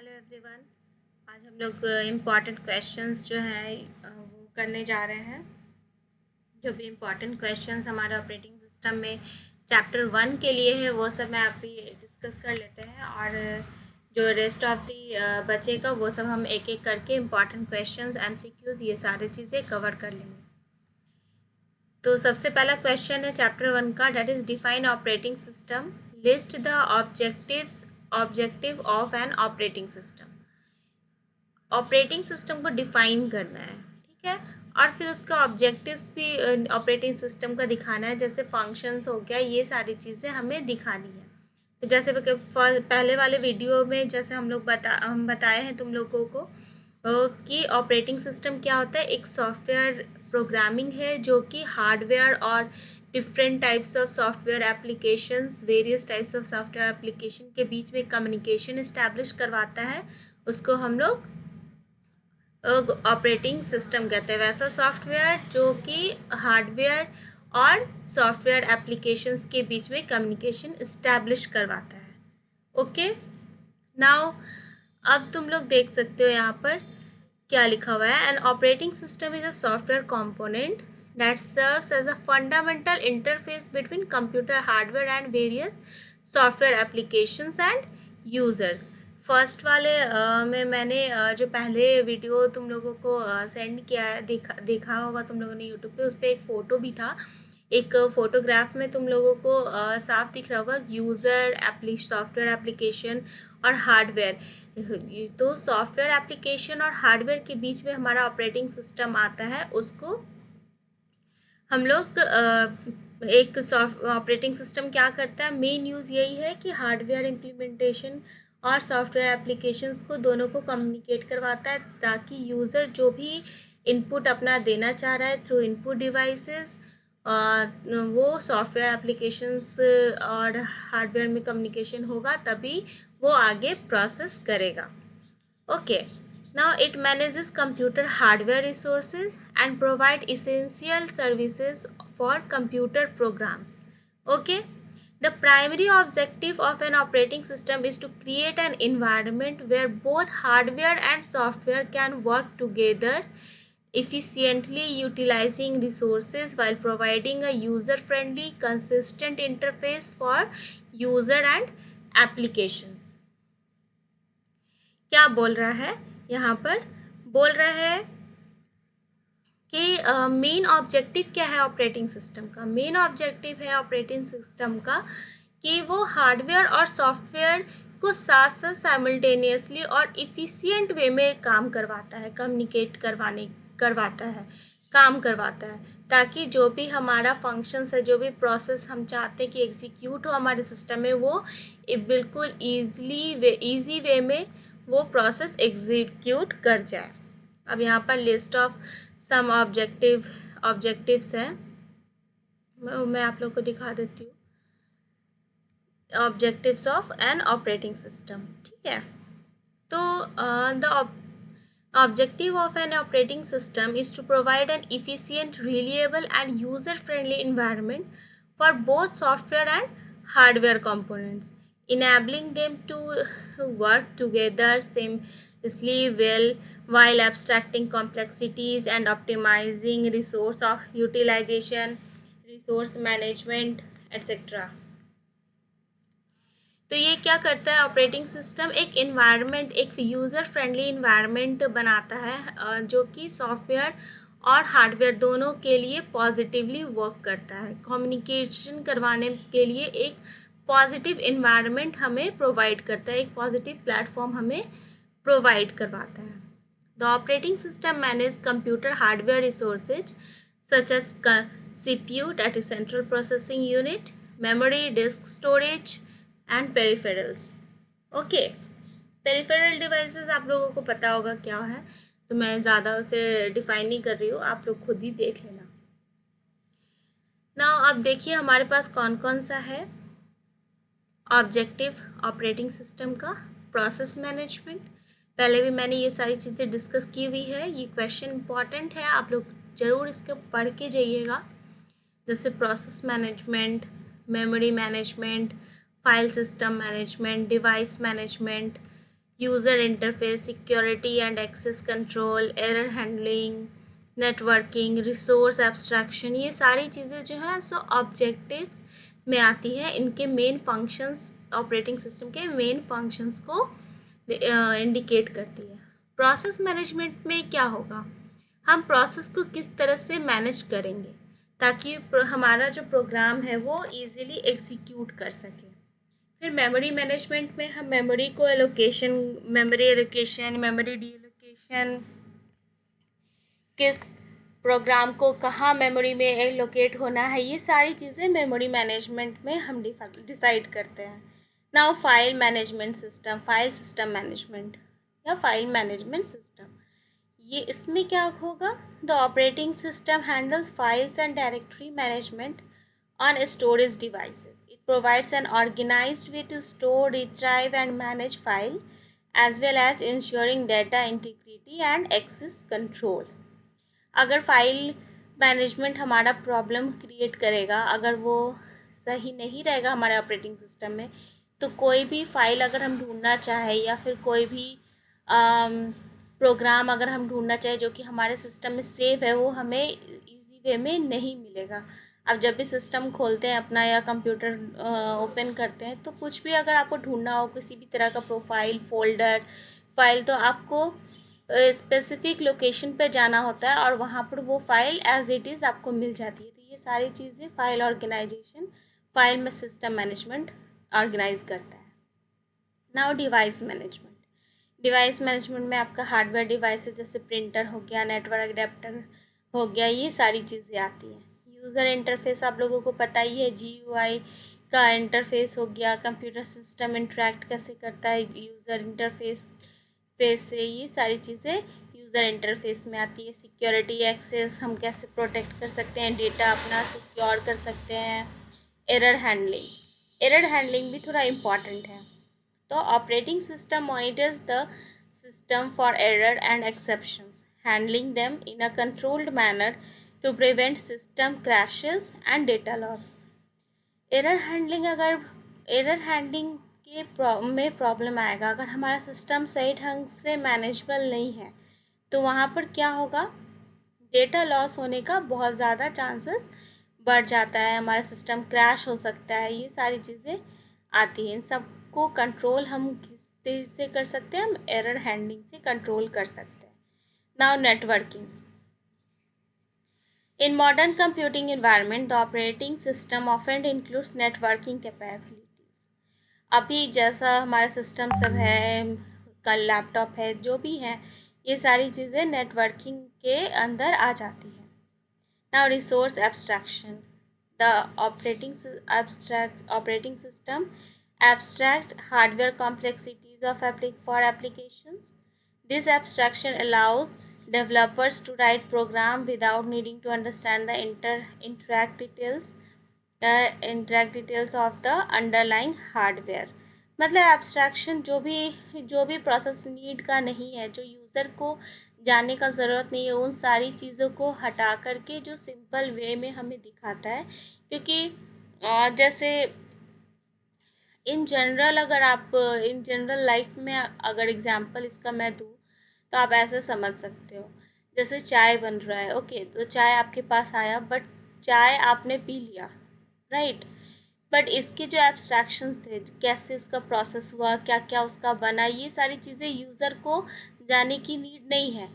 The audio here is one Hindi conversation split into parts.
Hello everyone. आज हम लोग इम्पॉर्टेंट क्वेश्चंस जो है वो करने जा रहे हैं। जो भी इम्पॉर्टेंट क्वेश्चंस हमारे ऑपरेटिंग सिस्टम में चैप्टर 1 के लिए है वो सब मैं अभी डिस्कस कर लेते हैं, और जो रेस्ट ऑफ दी बचेगा वो सब हम एक एक करके इम्पॉर्टेंट क्वेश्चंस, एमसीक्यूज, ये सारी चीज़ें कवर कर लेंगे। तो सबसे पहला क्वेश्चन है चैप्टर 1 का, that is define operating system, list the objective of an operating system. Operating system को डिफाइन करना है, ठीक है, और फिर उसका ऑब्जेक्टिव्स भी ऑपरेटिंग सिस्टम का दिखाना है, जैसे फंक्शंस हो गया, ये सारी चीज़ें हमें दिखानी है। तो जैसे पहले वाले वीडियो में जैसे हम बताए हैं तुम लोगों को कि ऑपरेटिंग सिस्टम क्या होता है। एक सॉफ्टवेयर प्रोग्रामिंग है जो कि हार्डवेयर और different types of software applications, various types of software application के बीच में कम्युनिकेशन इस्टेब्लिश करवाता है। उसको हम लोग ऑपरेटिंग सिस्टम कहते हैं। वैसा सॉफ्टवेयर जो कि हार्डवेयर और सॉफ्टवेयर एप्लीकेशंस के बीच में कम्युनिकेशन इस्टेब्लिश करवाता है। ओके, नाउ अब तुम लोग देख सकते हो यहाँ पर क्या लिखा हुआ है। An operating system is a software component that serves as a fundamental interface between computer hardware and various software applications and users। First वाले में मैंने जो पहले वीडियो तुम लोगों को सेंड किया है, देखा होगा तुम लोगों ने यूट्यूब पे, उस पर एक फ़ोटो भी था। एक फ़ोटोग्राफ में तुम लोगों को साफ दिख रहा होगा यूज़र सॉफ्टवेयर एप्लीकेशन और हार्डवेयर। तो सॉफ्टवेयर एप्लीकेशन और हार्डवेयर के बीच में हमारा ऑपरेटिंग सिस्टम आता है। उसको हम लोग एक ऑपरेटिंग सिस्टम क्या करता है, मेन यूज़ यही है कि हार्डवेयर इम्प्लीमेंटेशन और सॉफ्टवेयर एप्लीकेशंस को दोनों को कम्युनिकेट करवाता है, ताकि यूज़र जो भी इनपुट अपना देना चाह रहा है थ्रू इनपुट डिवाइसेस, वो सॉफ्टवेयर एप्लीकेशंस और हार्डवेयर में कम्युनिकेशन होगा तभी वो आगे प्रोसेस करेगा। Okay, now it manages computer hardware resources and provide essential services for computer programs. Okay, the primary objective of an operating system is to create an environment where both hardware and software can work together efficiently, utilizing resources while providing a user-friendly, consistent interface for user and applications। क्या बोल रहा है यहाँ पर? बोल रहा है कि मेन ऑब्जेक्टिव क्या है ऑपरेटिंग सिस्टम का। मेन ऑब्जेक्टिव है ऑपरेटिंग सिस्टम का कि वो हार्डवेयर और सॉफ्टवेयर को साथ साथ साइमल्टेनियसली और इफ़िशिएंट वे में काम करवाता है, काम करवाता है, ताकि जो भी हमारा फंक्शंस है, जो भी प्रोसेस हम चाहते हैं कि एग्जीक्यूट हो हमारे सिस्टम में, वो बिल्कुल ईजी वे में वो प्रोसेस एग्जीक्यूट कर जाए। अब यहाँ पर लिस्ट ऑफ सम ऑब्जेक्टिव्स हैं, मैं आप लोग को दिखा देती हूँ। Objectives of an operating system, ठीक है। तो the objective of an operating system is to provide an efficient, reliable and user-friendly environment for both software and hardware components, enabling them to work together seamlessly well while abstracting complexities and optimizing resource of utilization, resource management, etc। तो ये क्या करता है ऑपरेटिंग सिस्टम, एक इन्वायरमेंट, एक यूज़र फ्रेंडली इन्वायरमेंट बनाता है जो कि सॉफ्टवेयर और हार्डवेयर दोनों के लिए पॉजिटिवली वर्क करता है। कम्युनिकेशन करवाने के लिए एक पॉजिटिव इन्वायरमेंट हमें प्रोवाइड करता है, एक पॉजिटिव प्लेटफॉर्म हमें प्रोवाइड करवाता है। The operating system manage computer hardware resources such as CPU, that is central processing unit, memory, disk storage and peripherals. Okay, peripheral devices आप लोगों को पता होगा क्या है, तो मैं ज़्यादा उसे डिफाइन नहीं कर रही हूँ, आप लोग खुद ही देख लेना। नाउ अब देखिए हमारे पास कौन कौन सा है ऑब्जेक्टिव ऑपरेटिंग सिस्टम का। प्रोसेस मैनेजमेंट, पहले भी मैंने ये सारी चीज़ें डिस्कस की हुई है, ये क्वेश्चन इंपॉर्टेंट है, आप लोग ज़रूर इसको पढ़ के जाइएगा। जैसे process management, memory management, file system management, device management, user interface, security and access control, error handling, networking, resource abstraction, ये सारी चीज़ें जो है सो ऑब्जेक्टिव में आती है। इनके मेन फंक्शंस, ऑपरेटिंग सिस्टम के मेन फंक्शंस को इंडिकेट करती है। प्रोसेस मैनेजमेंट में क्या होगा, हम प्रोसेस को किस तरह से मैनेज करेंगे ताकि हमारा जो प्रोग्राम है वो इजीली एग्जीक्यूट कर सके। फिर मेमोरी मैनेजमेंट में हम मेमोरी को allocation, memory allocation, memory D allocation, किस प्रोग्राम को कहाँ मेमोरी में एलोकेट होना है, ये सारी चीज़ें मेमोरी मैनेजमेंट में हम डिसाइड करते हैं। Now file management system, file system management या फाइल मैनेजमेंट सिस्टम, ये इसमें क्या होगा, the operating system handles files and directory management on storage devices. It provides an organized way to store, retrieve and manage file as well as ensuring data integrity and access control. अगर फाइल मैनेजमेंट हमारा प्रॉब्लम क्रिएट करेगा, अगर वो सही नहीं रहेगा हमारे ऑपरेटिंग सिस्टम में, तो कोई भी फाइल अगर हम ढूंढना चाहे या फिर कोई भी प्रोग्राम अगर हम ढूंढना चाहे जो कि हमारे सिस्टम में सेव है, वो हमें इजी वे में नहीं मिलेगा। अब जब भी सिस्टम खोलते हैं अपना या कंप्यूटर ओपन करते हैं, तो कुछ भी अगर आपको ढूंढना हो, किसी भी तरह का प्रोफाइल, फोल्डर, फाइल, तो आपको स्पेसिफिक लोकेशन पर जाना होता है और वहाँ पर वो फाइल एज इट इज़ आपको मिल जाती है। तो ये सारी चीज़ें फाइल ऑर्गेनाइजेशन, फाइल में सिस्टम मैनेजमेंट ऑर्गेनाइज करता है। Now device management, device management में आपका हार्डवेयर डिवाइसेस जैसे प्रिंटर हो गया, नेटवर्क अडेप्टर हो गया, ये सारी चीज़ें आती हैं। यूज़र इंटरफेस आप लोगों को पता ही है, GUI का इंटरफेस हो गया, कंप्यूटर सिस्टम इंटरेक्ट कैसे करता है यूज़र इंटरफेस से, ये सारी चीज़ें यूज़र इंटरफेस में आती है। सिक्योरिटी, एक्सेस, हम कैसे प्रोटेक्ट कर सकते हैं डेटा अपना, सिक्योर कर सकते हैं। एरर हैंडलिंग, एरर हैंडलिंग भी थोड़ा इम्पॉर्टेंट है। तो operating system monitors the system for error and exceptions, handling them in a controlled manner to prevent system crashes and data loss. Error handling, अगर एरर हैंडलिंग के में प्रॉब्लम आएगा, अगर हमारा सिस्टम सही ढंग से मैनेजेबल नहीं है, तो वहाँ पर क्या होगा, डेटा लॉस होने का बहुत ज़्यादा चांसेस बढ़ जाता है, हमारा सिस्टम क्रैश हो सकता है, ये सारी चीज़ें आती हैं। इन सबको कंट्रोल हम किस चीज़ से कर सकते हैं, हम एरर हैंडलिंग से कंट्रोल कर सकते हैं। Now networking, in modern computing environment, the operating system often includes networking capabilities. अभी जैसा हमारा सिस्टम सब है, कल लैपटॉप है, जो भी है, ये सारी चीज़ें नेटवर्किंग के अंदर आ जाती हैं। Now resource abstraction, the operating system abstract hardware complexities of for applications. This abstraction allows developers to write program without needing to understand the interact details of the underlying hardware. मतलब एब्स्ट्रैक्शन जो भी प्रोसेस नीड का नहीं है, जो यूज़र को जानने का ज़रूरत नहीं है, उन सारी चीज़ों को हटा करके जो सिंपल वे में हमें दिखाता है। क्योंकि जैसे इन जनरल, अगर आप इन जनरल लाइफ में अगर एग्जांपल इसका मैं दूँ, तो आप ऐसे समझ सकते हो, जैसे चाय बन रहा है, ओके, तो चाय आपके पास आया, बट चाय आपने पी लिया, राइट, बट इसके जो एब्स्ट्रैक्शंस थे, कैसे उसका प्रोसेस हुआ, क्या क्या उसका बना, ये सारी चीज़ें यूज़र को जानने की नीड नहीं है।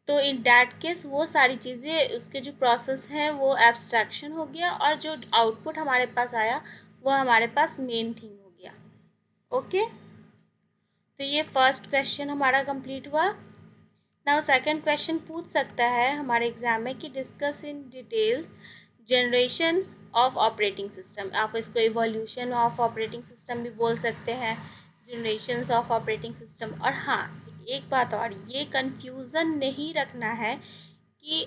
तो इन डैट केस वो सारी चीज़ें, उसके जो प्रोसेस हैं वो एब्स्ट्रैक्शन हो गया, और जो आउटपुट हमारे पास आया वो हमारे पास मेन थिंग हो गया। ओके, तो ये फर्स्ट क्वेश्चन हमारा कंप्लीट हुआ। नाउ सेकंड क्वेश्चन पूछ सकता है हमारे एग्जाम में कि discuss in details generation of operating system. आप इसको इवोल्यूशन ऑफ ऑपरेटिंग सिस्टम भी बोल सकते हैं, जनरेशन्स ऑफ ऑपरेटिंग सिस्टम। और हाँ, एक बात और, ये कन्फ्यूज़न नहीं रखना है कि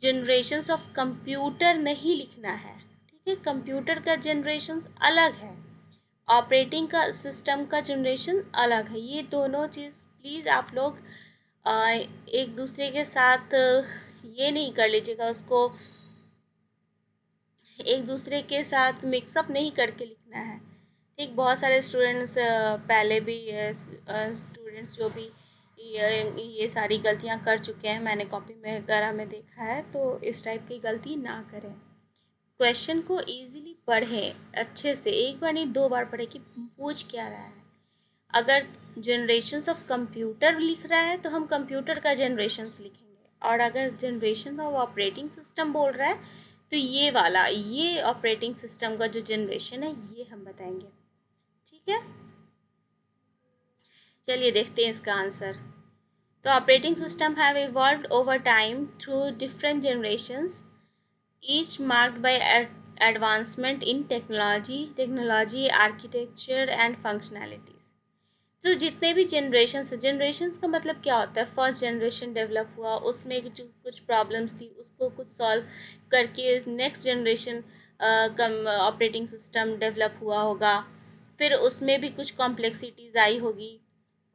जनरेशन्स ऑफ कंप्यूटर नहीं लिखना है, ठीक है, कंप्यूटर का जनरेशन्स अलग है, ऑपरेटिंग का सिस्टम का जनरेशन अलग है। ये दोनों चीज़ प्लीज़ आप लोग एक दूसरे के साथ ये नहीं कर लीजिएगा, उसको एक दूसरे के साथ मिक्सअप नहीं करके लिखना है, ठीक। बहुत सारे स्टूडेंट्स पहले भी स्टूडेंट्स जो भी ये सारी गलतियां कर चुके हैं, मैंने कॉपी में वगैरह में देखा है, तो इस टाइप की गलती ना करें। क्वेश्चन को इजीली पढ़ें अच्छे से, एक बार नहीं 2 बार पढ़ें कि पूछ क्या रहा है। अगर जनरेशन्स ऑफ कंप्यूटर लिख रहा है तो हम कंप्यूटर का जनरेशन्स लिखेंगे, और अगर जनरेशन ऑफ ऑपरेटिंग सिस्टम बोल रहा है तो ये वाला, ये ऑपरेटिंग सिस्टम का जो जनरेशन है ये हम बताएंगे। ठीक है, चलिए देखते हैं इसका आंसर। तो operating system have evolved over time through different generations, each marked by advancement in technology, architecture and functionalities. तो जितने भी जनरेशन्स का मतलब क्या होता है, फर्स्ट जनरेशन डेवलप हुआ, उसमें जो कुछ प्रॉब्लम्स थी उसको कुछ सॉल्व करके next generation operating system develop हुआ होगा, फिर उसमें भी कुछ कॉम्प्लेक्सिटीज़ आई होगी,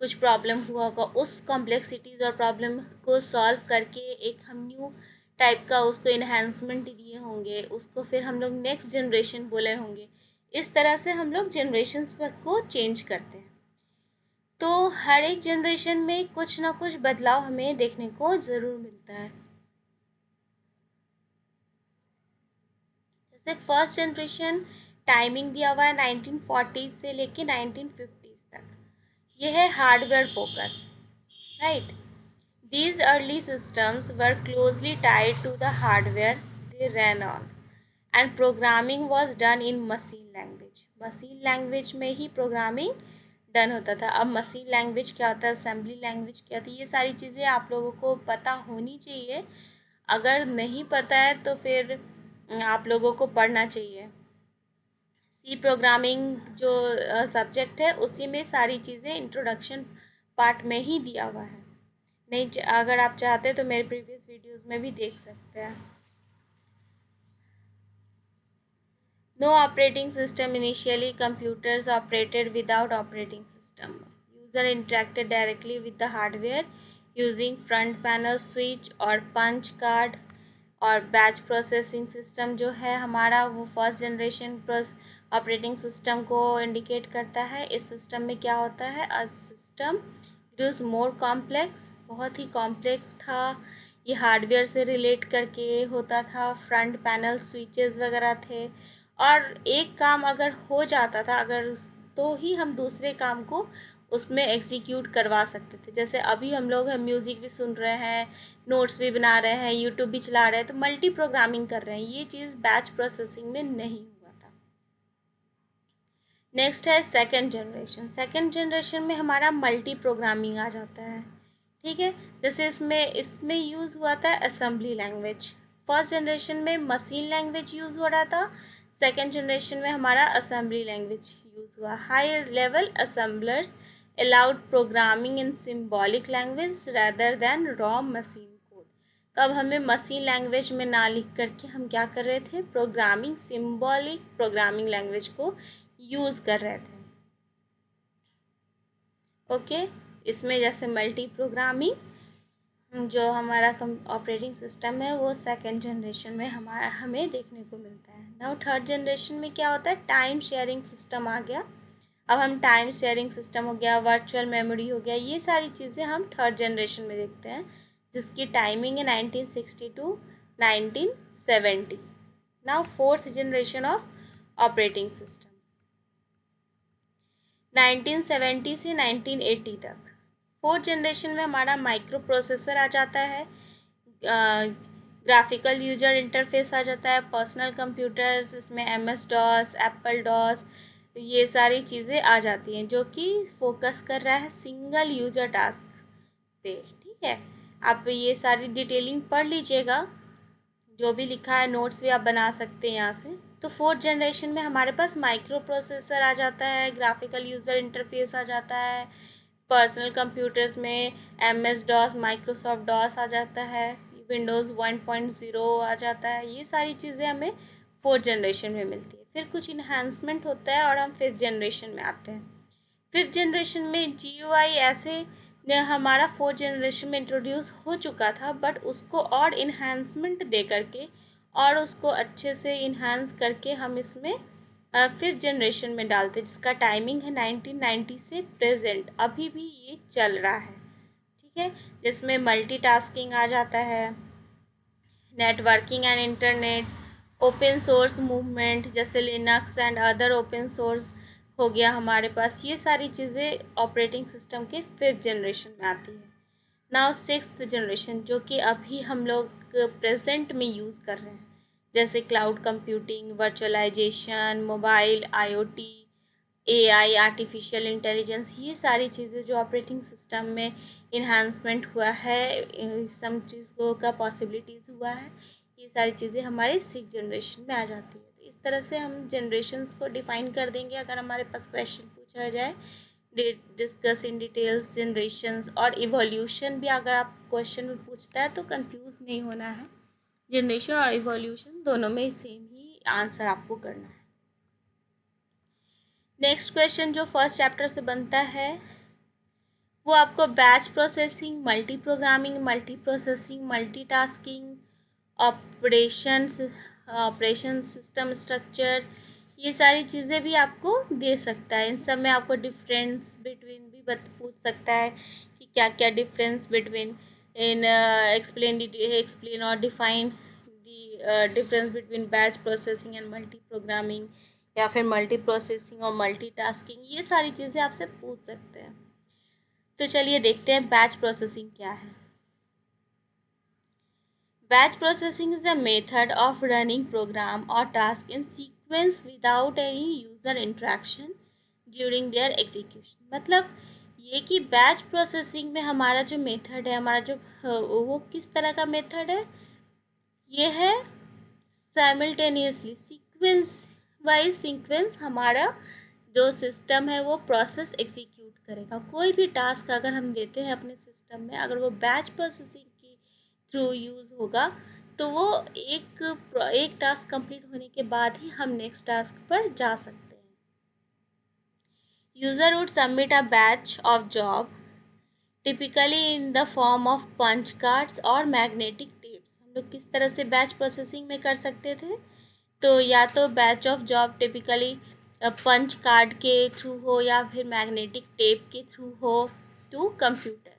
कुछ प्रॉब्लम हुआ होगा, उस कॉम्प्लेक्सिटीज़ और प्रॉब्लम को सॉल्व करके एक हम न्यू टाइप का उसको इन्हांसमेंट दिए होंगे, उसको फिर हम लोग नेक्स्ट जनरेशन बोले होंगे। इस तरह से हम लोग जनरेशन्स को चेंज करते हैं। तो हर एक जनरेशन में कुछ ना कुछ बदलाव हमें देखने को ज़रूर मिलता है। जैसे फर्स्ट जनरेशन टाइमिंग दिया हुआ है 1940 से लेके 1950 तक, ये है hardware focus, right. These early systems were closely tied to the hardware they ran on, and programming was done in machine language. Machine language में ही प्रोग्रामिंग डन होता था। अब मशीन लैंग्वेज क्या होता है, असेंबली लैंग्वेज क्या होती है, ये सारी चीज़ें आप लोगों को पता होनी चाहिए। अगर नहीं पता है तो फिर आप लोगों को पढ़ना चाहिए। सी प्रोग्रामिंग जो सब्जेक्ट है उसी में सारी चीज़ें इंट्रोडक्शन पार्ट में ही दिया हुआ है। नहीं, अगर आप चाहते हैं तो मेरे प्रीवियस वीडियोस में भी देख सकते हैं। No operating system initially, computers operated without operating system, user interacted directly with the hardware using front panel switch और पंच कार्ड। और बैच प्रोसेसिंग सिस्टम जो है हमारा, वो फर्स्ट जनरेशन ऑपरेटिंग सिस्टम को इंडिकेट करता है। इस सिस्टम में क्या होता है, a system it is more complex, बहुत ही कॉम्प्लेक्स था, ये हार्डवेयर से रिलेट करके होता था, फ्रंट पैनल स्विचेस वगैरह थे, और एक काम अगर हो जाता था अगर, तो ही हम दूसरे काम को उसमें एग्जीक्यूट करवा सकते थे। जैसे अभी हम लोग म्यूज़िक भी सुन रहे हैं, नोट्स भी बना रहे हैं, यूट्यूब भी चला रहे हैं, तो मल्टी प्रोग्रामिंग कर रहे हैं, ये चीज़ बैच प्रोसेसिंग में नहीं हुआ था। नेक्स्ट है सेकेंड जनरेशन। सेकेंड जनरेशन में हमारा मल्टी प्रोग्रामिंग आ जाता है। ठीक है, जैसे इसमें यूज़ हुआ था असेंबली लैंग्वेज। फर्स्ट जनरेशन में मशीन लैंग्वेज यूज़ हो रहा था, सेकेंड जनरेशन में हमारा असेंबली लैंग्वेज यूज़ हुआ। High level assemblers allowed programming in symbolic language rather than raw machine code। तो अब हमें मशीन लैंग्वेज में ना लिख करके हम क्या कर रहे थे, प्रोग्रामिंग, सिम्बॉलिक प्रोग्रामिंग लैंग्वेज को यूज़ कर रहे थे। ओके, इसमें जैसे मल्टी प्रोग्रामिंग जो हमारा ऑपरेटिंग सिस्टम है वो सेकेंड जनरेशन में हमें देखने को मिलता है। नाउ थर्ड जनरेशन में क्या होता है, टाइम शेयरिंग सिस्टम आ गया। अब हम टाइम शेयरिंग सिस्टम हो गया, वर्चुअल मेमोरी हो गया, ये सारी चीज़ें हम थर्ड जनरेशन में देखते हैं, जिसकी टाइमिंग है 1960 to 1970। Now fourth generation of operating system 1970 से 1980 तक। फोर्थ जनरेशन में हमारा माइक्रो प्रोसेसर आ जाता है, ग्राफिकल यूजर इंटरफेस आ जाता है, पर्सनल कंप्यूटर्स, इसमें MS DOS, एप्पल डॉस, ये सारी चीज़ें आ जाती हैं, जो कि फोकस कर रहा है सिंगल यूजर टास्क पे। ठीक है, आप ये सारी डिटेलिंग पढ़ लीजिएगा, जो भी लिखा है नोट्स भी आप बना सकते हैं यहाँ से। तो फोर्थ जनरेशन में हमारे पास माइक्रो प्रोसेसर आ जाता है, ग्राफिकल यूज़र इंटरफेस आ जाता है, पर्सनल कंप्यूटर्स में MS DOS, माइक्रोसॉफ्ट डॉस आ जाता है, विंडोज़ 1.0 आ जाता है, ये सारी चीज़ें हमें फोर्थ जनरेशन में मिलती है। फिर कुछ इन्हांसमेंट होता है और हम फिफ्थ जनरेशन में आते हैं। फिफ्थ जनरेशन में GUI ऐसे हमारा फोर्थ जनरेशन में इंट्रोड्यूस हो चुका था, बट उसको और इन्हांसमेंट दे करके और उसको अच्छे से इन्हांस करके हम इसमें फिफ्थ जनरेशन में डालते हैं, जिसका टाइमिंग है 1990 से प्रेजेंट, अभी भी ये चल रहा है, ठीक है। जिसमें मल्टीटास्किंग आ जाता है, networking and internet, open source movement जैसे Linux and other open source हो गया हमारे पास। ये सारी चीज़ें ऑपरेटिंग सिस्टम के फिफ्थ जनरेशन में आती है। नाउ सिक्स्थ जनरेशन, जो कि अभी हम लोग प्रेजेंट में यूज़ कर रहे हैं, जैसे cloud computing, virtualization, mobile, IoT, AI, artificial intelligence, ये सारी चीज़ें जो ऑपरेटिंग सिस्टम में इन्हांसमेंट हुआ है, सब चीज़ों का पॉसिबिलिटीज़ हुआ है, ये सारी चीज़ें हमारे सिक्स जनरेशन में आ जाती है। तो इस तरह से हम जनरेशन्स को डिफ़ाइन कर देंगे अगर हमारे पास क्वेश्चन पूछा जाए, डिस्कस इन डिटेल्स जनरेशन्स। और इवोल्यूशन भी अगर आप क्वेश्चन में पूछता है तो कंफ्यूज नहीं होना है, जनरेशन और इवोल्यूशन दोनों में सेम ही आंसर आपको करना है। नेक्स्ट क्वेश्चन जो फर्स्ट चैप्टर से बनता है वो आपको batch processing, multi programming, multi processing, multitasking, operation system structure, ये सारी चीज़ें भी आपको दे सकता है। इन सब में आपको डिफरेंस बिटवीन भी पूछ सकता है कि क्या क्या डिफरेंस बिटवीन इन एक्सप्लेन और define the difference between batch processing and multi programming, या फिर मल्टी प्रोसेसिंग और मल्टीटास्किंग, ये सारी चीज़ें आपसे पूछ सकते हैं। तो चलिए देखते हैं बैच प्रोसेसिंग क्या है। Batch processing is a method of running program और task in sequence without any user interaction during their execution. मतलब ये कि बैच प्रोसेसिंग में हमारा जो मेथड है, हमारा जो वो किस तरह का मेथड है, ये है साइमल्टेनियसली सीक्वेंस वाइज सीक्वेंस हमारा जो सिस्टम है वो प्रोसेस एग्जीक्यूट करेगा। कोई भी टास्क अगर हम देते हैं अपने सिस्टम में, अगर वो बैच प्रोसेसिंग के थ्रू यूज़ होगा तो वो एक टास्क कंप्लीट होने के बाद ही हम नेक्स्ट टास्क पर जा सकते हैं। User would submit a batch of job typically in the form of punch cards और मैग्नेटिक टेप्स। हम लोग किस तरह से बैच प्रोसेसिंग में कर सकते थे, तो या तो batch of job typically punch card के थ्रू हो या फिर मैग्नेटिक टेप के थ्रू हो to computer.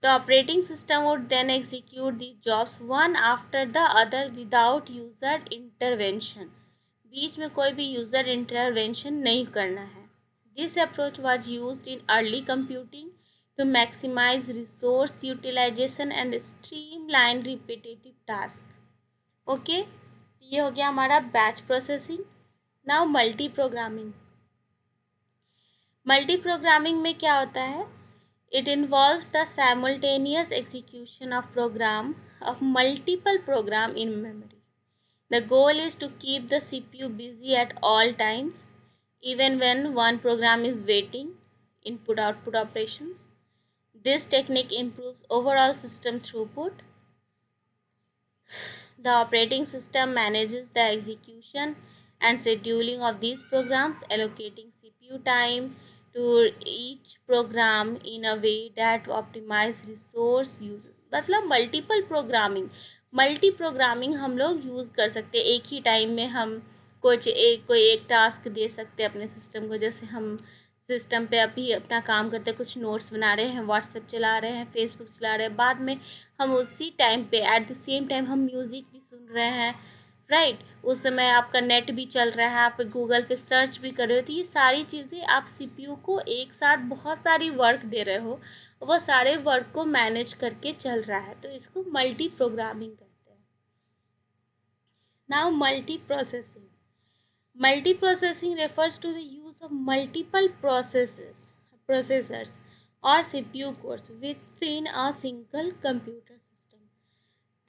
The operating system would then execute the jobs one after the other without user intervention. बीच में कोई भी यूज़र इंटरवेंशन नहीं करना है। This approach was used in early computing to maximize resource utilization and streamline repetitive task. Okay, ये हो गया हमारा batch processing. Now multi programming. Multi programming में क्या होता है, it involves the simultaneous execution of program of multiple program in memory. The goal is to keep the CPU busy at all times even when one program is waiting input output operations. This technique improves overall system throughput. The operating system manages the execution and scheduling of these programs, allocating CPU time to each program in a way that optimize resource use. मतलब मल्टी प्रोग्रामिंग हम लोग यूज़ कर सकते हैं। एक ही टाइम में हम कोई एक टास्क दे सकते हैं अपने सिस्टम को। जैसे हम सिस्टम पे अभी अपना काम करते हैं, कुछ नोट्स बना रहे हैं, व्हाट्सएप चला रहे हैं, फेसबुक चला रहे हैं, बाद में हम उसी टाइम पे एट द सेम टाइम हम म्यूज़िक भी सुन रहे हैं, राइट। उस समय आपका नेट भी चल रहा है, आप गूगल पे सर्च भी कर रहे हो। तो ये सारी चीज़ें आप CPU को एक साथ बहुत सारी वर्क दे रहे हो, वो सारे वर्क को मैनेज करके चल रहा है, तो इसको मल्टी प्रोग्रामिंग कहते हैं। Now multi processing. Multiprocessing refers to the use of multiple processors or CPU cores within a single computer system.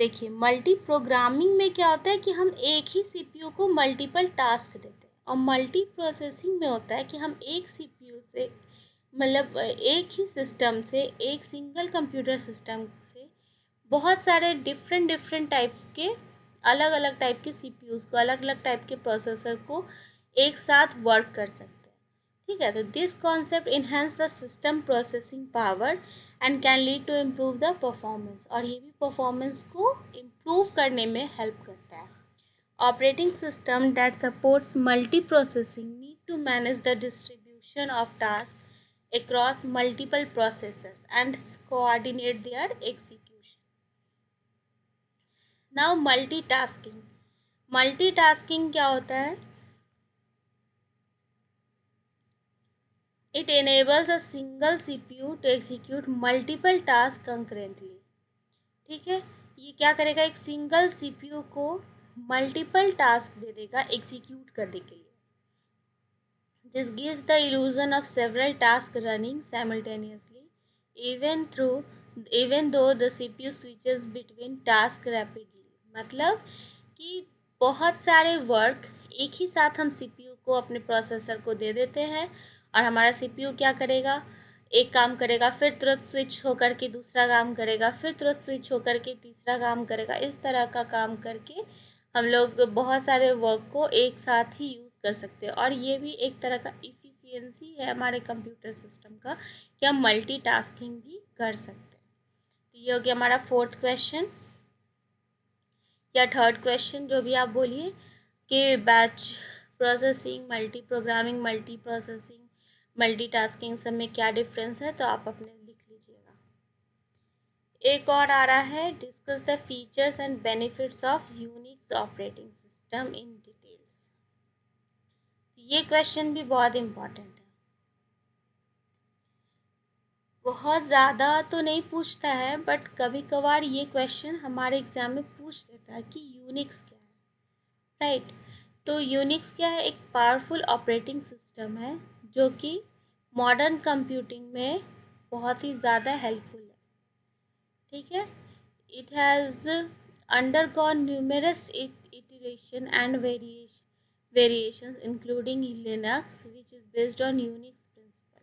देखिए, मल्टी प्रोग्रामिंग में क्या होता है कि हम एक ही CPU को मल्टीपल टास्क देते हैं, और मल्टी प्रोसेसिंग में होता है कि हम एक CPU से मतलब एक ही सिस्टम से, एक सिंगल कंप्यूटर सिस्टम से बहुत सारे डिफरेंट टाइप के अलग अलग टाइप के CPUs को, अलग अलग टाइप के प्रोसेसर को एक साथ वर्क कर सकते हैं, ठीक है। तो this concept enhance the system processing power and can lead to improve the performance, और ये भी परफॉर्मेंस को इम्प्रूव करने में हेल्प करता है। Operating system that supports multiprocessing need to manage the distribution of tasks across multiple processes and coordinate their execution. Now multitasking. Multitasking क्या होता है? It enables a single CPU to execute multiple tasks concurrently. ठीक है, ये क्या करेगा? एक सिंगल CPU को मल्टीपल टास्क दे देगा एग्जीक्यूट करने के लिए. This gives the illusion of several tasks running simultaneously, even though the CPU switches between tasks rapidly. मतलब कि बहुत सारे वर्क एक ही साथ हम CPU को अपने प्रोसेसर को दे देते हैं और हमारा CPU क्या करेगा? एक काम करेगा, फिर तुरंत स्विच होकर के दूसरा काम करेगा, फिर तुरंत स्विच होकर के तीसरा काम करेगा. इस तरह का काम करके हम लोग बहुत सारे वर्क को एक साथ ही यूज़ कर सकते हैं और ये भी एक तरह का इफ़िशियंसी है हमारे कंप्यूटर सिस्टम का कि हम मल्टीटास्किंग भी कर सकते हैं. तो ये हो गया हमारा फोर्थ क्वेश्चन या थर्ड क्वेश्चन, जो भी आप बोलिए, कि batch processing, multi programming, multi processing, multitasking सब में क्या डिफरेंस है, तो आप अपने लिख लीजिएगा. एक और आ रहा है, discuss the features and benefits of Unix operating system in details. ये क्वेश्चन भी बहुत इम्पॉर्टेंट है. बहुत ज़्यादा तो नहीं पूछता है बट कभी कभार ये क्वेश्चन हमारे एग्ज़ाम में पूछ देता है कि यूनिक्स क्या है, राइट. तो यूनिक्स क्या है? एक पावरफुल ऑपरेटिंग सिस्टम है जो कि मॉडर्न कंप्यूटिंग में बहुत ही ज़्यादा हेल्पफुल है. ठीक है. It has undergone numerous iteration and variations including Linux, which is based on Unix principle.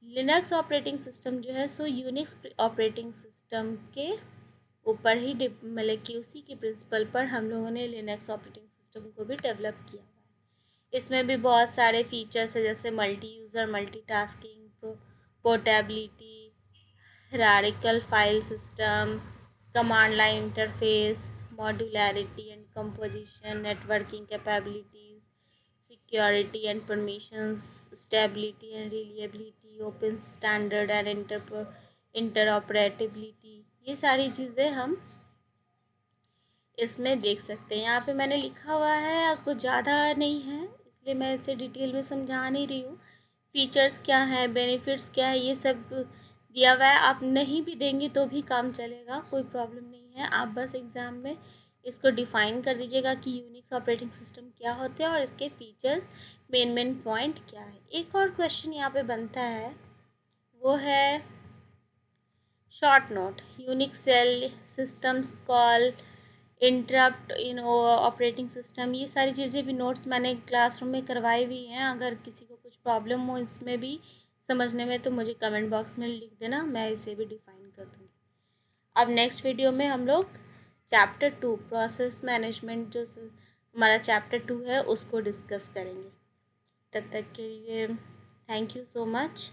Linux operating system जो है सो यूनिक्स ऑपरेटिंग सिस्टम के ऊपर ही मतलब कि उसी के प्रिंसिपल पर हम लोगों ने लिनक्स ऑपरेटिंग सिस्टम को भी डेवलप किया हुआ है. इसमें भी बहुत सारे फीचर्स है जैसे multi user, multitasking, portability, hierarchical file system, command line interface, modularity and composition, networking capabilities, security and permissions, stability and reliability, open standard and interoperability. ये सारी चीज़ें हम इसमें देख सकते हैं. यहाँ पे मैंने लिखा हुआ है, कुछ ज़्यादा नहीं है इसलिए मैं इसे डिटेल में समझा नहीं रही हूँ. फीचर्स क्या है, बेनिफिट्स क्या है, ये सब दिया हुआ है. आप नहीं भी देंगे तो भी काम चलेगा, कोई प्रॉब्लम नहीं है. आप बस एग्ज़ाम में इसको डिफ़ाइन कर दीजिएगा कि यूनिक्स ऑपरेटिंग सिस्टम क्या होते हैं और इसके फीचर्स, मेन पॉइंट क्या है. एक और क्वेश्चन यहाँ पे बनता है, वो है short note. Unix shell systems call interrupt in operating system. ये सारी चीज़ें भी नोट्स मैंने क्लासरूम में करवाई हुई हैं. अगर किसी को कुछ प्रॉब्लम हो इसमें भी समझने में तो मुझे कमेंट बॉक्स में लिख देना, मैं इसे भी डिफ़ाइन कर दूँगी. अब नेक्स्ट वीडियो में हम लोग चैप्टर 2 प्रोसेस मैनेजमेंट, जो हमारा चैप्टर 2 है, उसको डिस्कस करेंगे. तब तक के लिए थैंक यू सो मच.